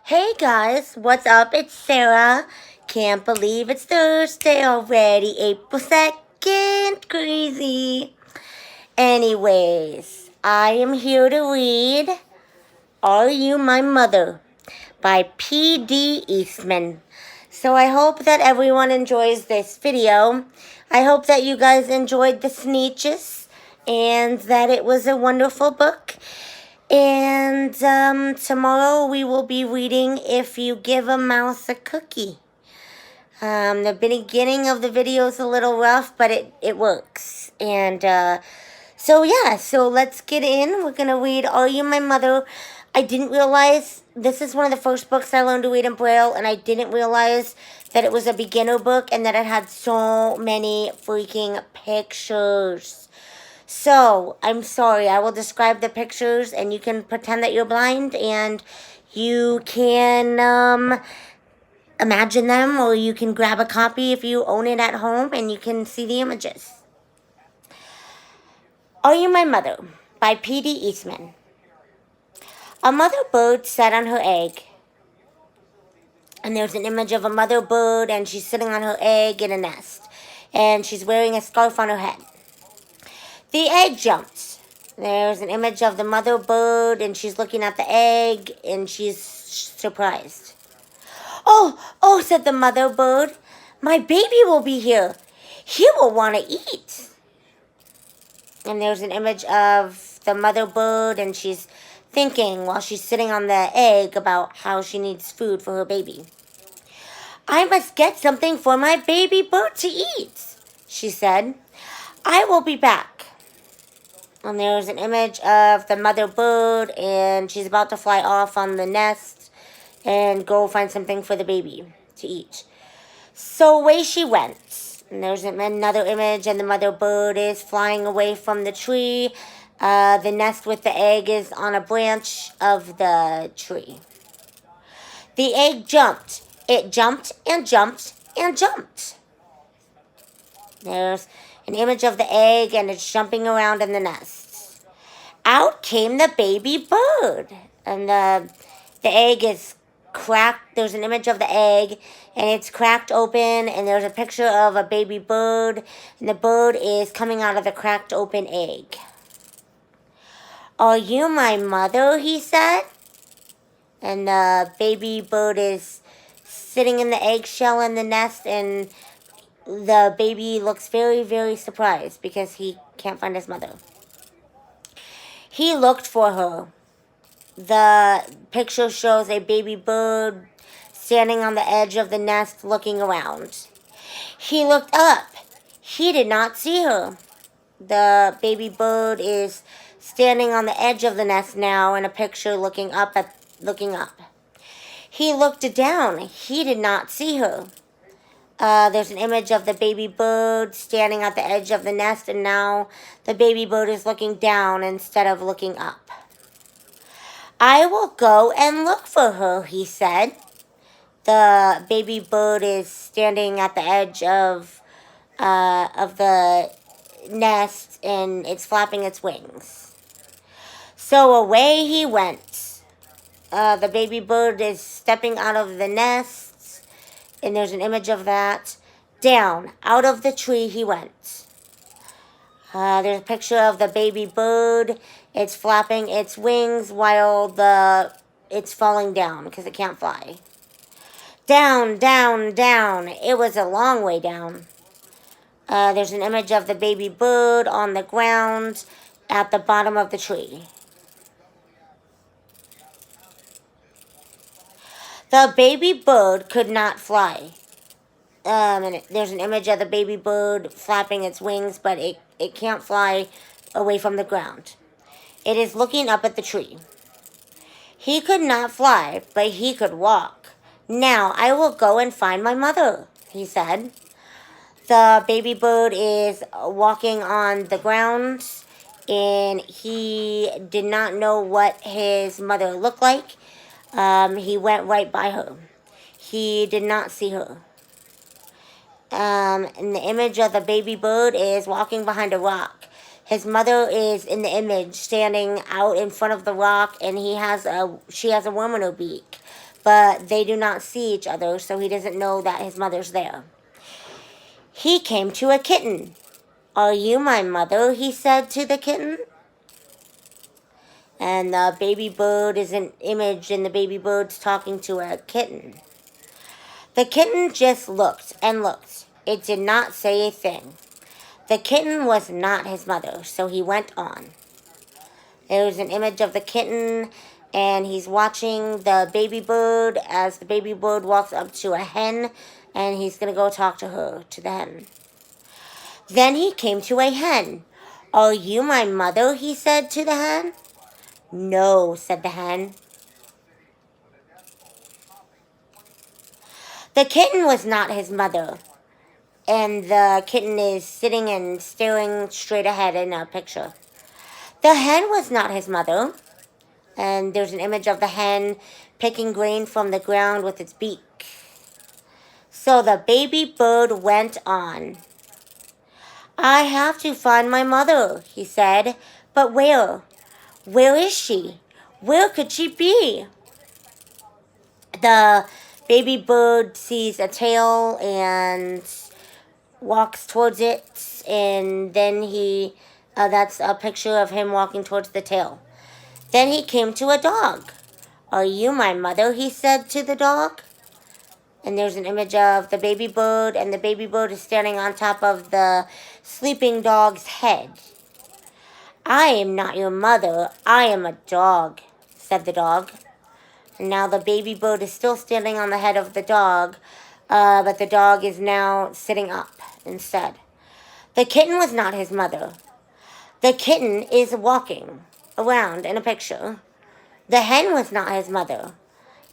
Hey guys, what's up? It's Sarah. Can't believe it's Thursday already, April 2nd. Crazy. Anyways, I am here to read Are You My Mother by P.D. Eastman. So I hope that everyone enjoys this video. I hope that you guys enjoyed the sneeches and that it was a wonderful book. And tomorrow we will be reading If You Give a Mouse a Cookie. The beginning of the video is a little rough, but it works. And so let's get in. We're going to read Are You My Mother? I didn't realize this is one of the first books I learned to read in Braille, and I didn't realize that it was a beginner book and that it had so many freaking pictures. So, I'm sorry, I will describe the pictures and you can pretend that you're blind and you can imagine them, or you can grab a copy if you own it at home and you can see the images. Are You My Mother by P.D. Eastman. A mother bird sat on her egg. And there's an image of a mother bird and she's sitting on her egg in a nest. And she's wearing a scarf on her head. The egg jumped. There's an image of the mother bird and she's looking at the egg and she's surprised. Oh, said the mother bird. My baby will be here. He will want to eat. And there's an image of the mother bird and she's thinking while she's sitting on the egg about how she needs food for her baby. I must get something for my baby bird to eat, she said. I will be back. And there's an image of the mother bird and she's about to fly off on the nest and go find something for the baby to eat. So away she went. And there's another image and the mother bird is flying away from the tree. The nest with the egg is on a branch of the tree. The egg jumped. It jumped and jumped and jumped. There's an image of the egg and it's jumping around in the nest. Out came the baby bird. And the egg is cracked. There's an image of the egg and it's cracked open and there's a picture of a baby bird and the bird is coming out of the cracked open egg. Are you my mother? He said. And the baby bird is sitting in the eggshell in the nest and the baby looks very, very surprised because he can't find his mother. He looked for her. The picture shows a baby bird standing on the edge of the nest looking around. He looked up. He did not see her. The baby bird is standing on the edge of the nest now in a picture looking up. He looked down. He did not see her. There's an image of the baby bird standing at the edge of the nest, and now the baby bird is looking down instead of looking up. I will go and look for her, he said. The baby bird is standing at the edge of the nest, and it's flapping its wings. So away he went. The baby bird is stepping out of the nest, and there's an image of that. Down, out of the tree he went. There's a picture of the baby bird. It's flapping its wings while it's falling down because it can't fly. Down, down, down. It was a long way down. There's an image of the baby bird on the ground at the bottom of the tree. The baby bird could not fly. And there's an image of the baby bird flapping its wings, but it can't fly away from the ground. It is looking up at the tree. He could not fly, but he could walk. Now I will go and find my mother, he said. The baby bird is walking on the ground, and he did not know what his mother looked like. He went right by her. He did not see her. And the image of the baby bird is walking behind a rock. His mother is in the image standing out in front of the rock, and she has a worm in her beak. But they do not see each other, so he doesn't know that his mother's there. He came to a kitten. "Are you my mother?" he said to the kitten. And the baby bird is an image, and the baby bird's talking to a kitten. The kitten just looked and looked. It did not say a thing. The kitten was not his mother, so he went on. There was an image of the kitten, and he's watching the baby bird as the baby bird walks up to a hen, and he's going to go talk to her, to the hen. Then he came to a hen. "Are you my mother?" he said to the hen. "No," said the hen. The kitten was not his mother, and the kitten is sitting and staring straight ahead in a picture. The hen was not his mother, and there's an image of the hen picking grain from the ground with its beak. So the baby bird went on. "I have to find my mother," he said. "But where? Where is she? Where could she be?" The baby bird sees a tail and walks towards it, and then that's a picture of him walking towards the tail. Then he came to a dog. "Are you my mother?" he said to the dog. And there's an image of the baby bird, and the baby bird is standing on top of the sleeping dog's head. "I am not your mother. I am a dog," said the dog. And now the baby bird is still standing on the head of the dog, but the dog is now sitting up instead. The kitten was not his mother. The kitten is walking around in a picture. The hen was not his mother.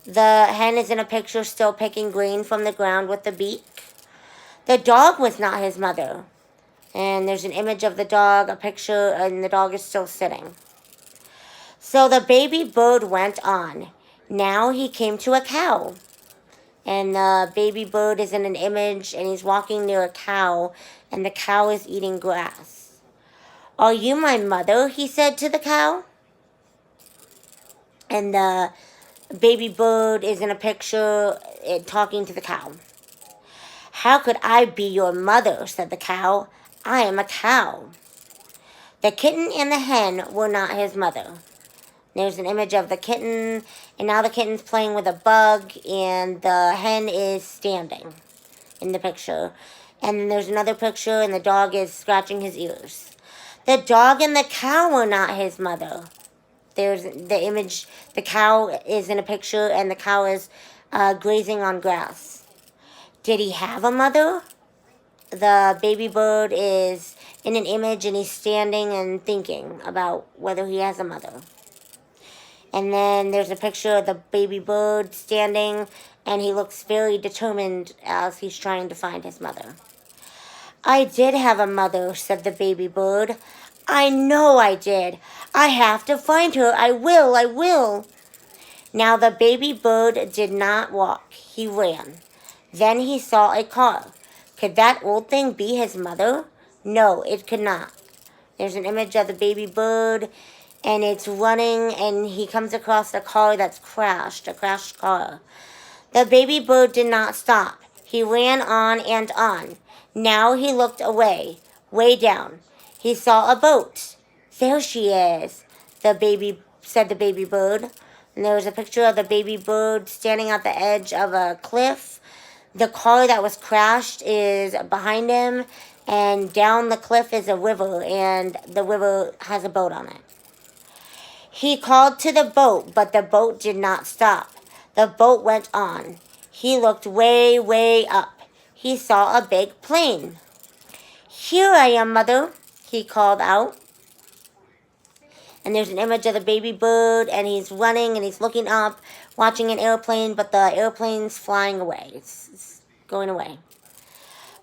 The hen is in a picture still picking grain from the ground with the beak. The dog was not his mother. And there's an image of the dog, a picture, and the dog is still sitting. So the baby bird went on. Now he came to a cow. And the baby bird is in an image, and he's walking near a cow, and the cow is eating grass. "Are you my mother?" he said to the cow. And the baby bird is in a picture talking to the cow. "How could I be your mother?" said the cow. "I am a cow." The kitten and the hen were not his mother. There's an image of the kitten, and now the kitten's playing with a bug, and the hen is standing in the picture. And then there's another picture, and the dog is scratching his ears. The dog and the cow were not his mother. There's the image, the cow is in a picture, and the cow is grazing on grass. Did he have a mother? The baby bird is in an image, and he's standing and thinking about whether he has a mother. And then there's a picture of the baby bird standing, and he looks very determined as he's trying to find his mother. "I did have a mother," said the baby bird. "I know I did. I have to find her. I will. Now the baby bird did not walk. He ran. Then he saw a car. Could that old thing be his mother? No, it could not. There's an image of the baby bird, and it's running, and he comes across a car that's crashed, a crashed car. The baby bird did not stop. He ran on and on. Now he looked away, way down. He saw a boat. "There she is," said the baby bird. And there was a picture of the baby bird standing at the edge of a cliff. The car that was crashed is behind him, and down the cliff is a river, and the river has a boat on it. He called to the boat, but the boat did not stop. The boat went on. He looked way, way up. He saw a big plane. "Here I am, Mother," he called out. And there's an image of the baby bird, and he's running, and he's looking up, watching an airplane, but the airplane's flying away. It's going away.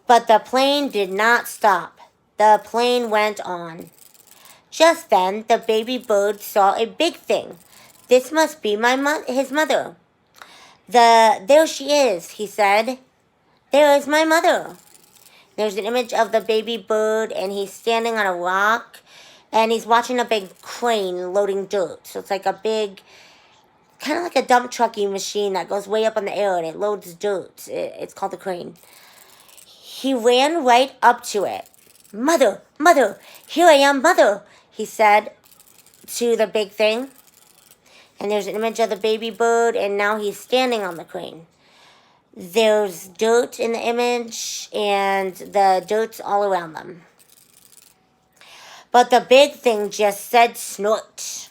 But the plane did not stop. The plane went on. Just then, the baby bird saw a big thing. "This must be his mother." There she is," he said. "There is my mother." There's an image of the baby bird, and he's standing on a rock, and he's watching a big crane loading dirt. So it's like a big, kind of like a dump trucking machine that goes way up in the air and it loads dirt. It's called the crane. He ran right up to it. Mother, mother, here I am, mother, he said to the big thing. And there's an image of the baby bird, and now he's standing on the crane. There's dirt in the image, and the dirt's all around them. But the big thing just said snort.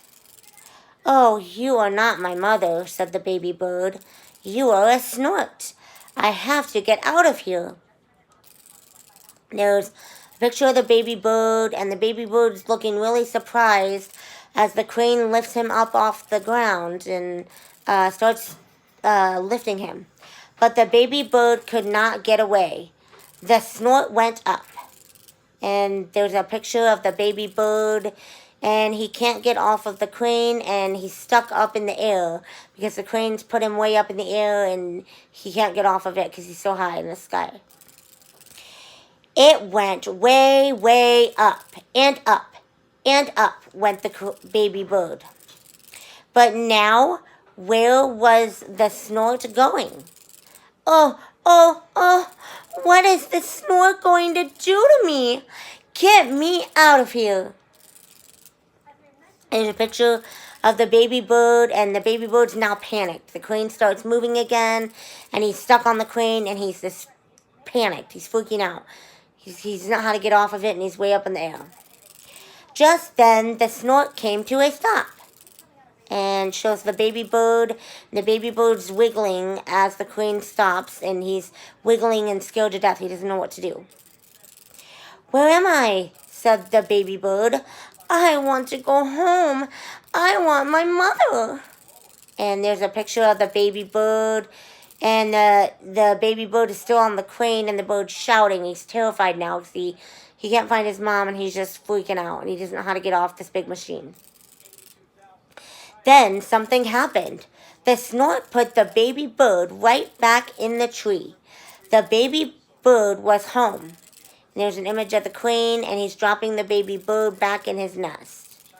Oh, you are not my mother, said the baby bird. You are a snort. I have to get out of here. There's a picture of the baby bird, and the baby bird's looking really surprised as the crane lifts him up off the ground and starts lifting him. But the baby bird could not get away. The snort went up. And there's a picture of the baby bird, and he can't get off of the crane, and he's stuck up in the air because the crane's put him way up in the air, and he can't get off of it because he's so high in the sky. It went way, way up, and up, and up went the baby bird. But now, where was the snort going? Oh, oh, oh, what is the snort going to do to me? Get me out of here. There's a picture of the baby bird, and the baby bird's now panicked. The crane starts moving again, and he's stuck on the crane, and he's just panicked. He's freaking out. He doesn't know how to get off of it, and he's way up in the air. Just then, the snort came to a stop and shows the baby bird. The baby bird's wiggling as the crane stops, and he's wiggling and scared to death. He doesn't know what to do. Where am I? Said the baby bird. I want to go home. I want my mother. And there's a picture of the baby bird, and the baby bird is still on the crane, and the bird's shouting. He's terrified now because he can't find his mom, and he's just freaking out, and he doesn't know how to get off this big machine. Then something happened. The snort put the baby bird right back in the tree. The baby bird was home. And there's an image of the crane, and he's dropping the baby bird back in his nest.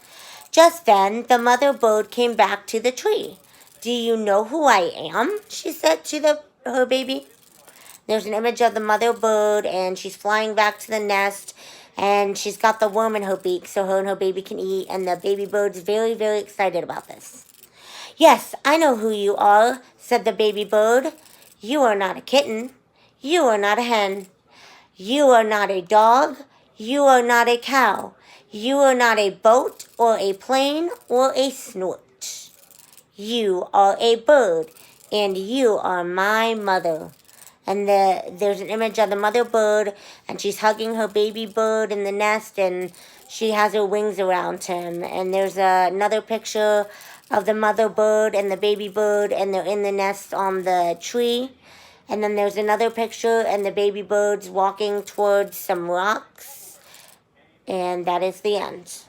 Just then, the mother bird came back to the tree. Do you know who I am? She said to her baby. There's an image of the mother bird, and she's flying back to the nest, and she's got the worm in her beak so her and her baby can eat, and the baby bird's very, very excited about this. Yes, I know who you are, said the baby bird. You are not a kitten. You are not a hen. You are not a dog. You are not a cow. You are not a boat or a plane or a snort. You are a bird, and you are my mother. And there's an image of the mother bird, and she's hugging her baby bird in the nest, and she has her wings around him. And there's another picture of the mother bird and the baby bird, and they're in the nest on the tree. And then there's another picture, and the baby bird's walking towards some rocks. And that is the end.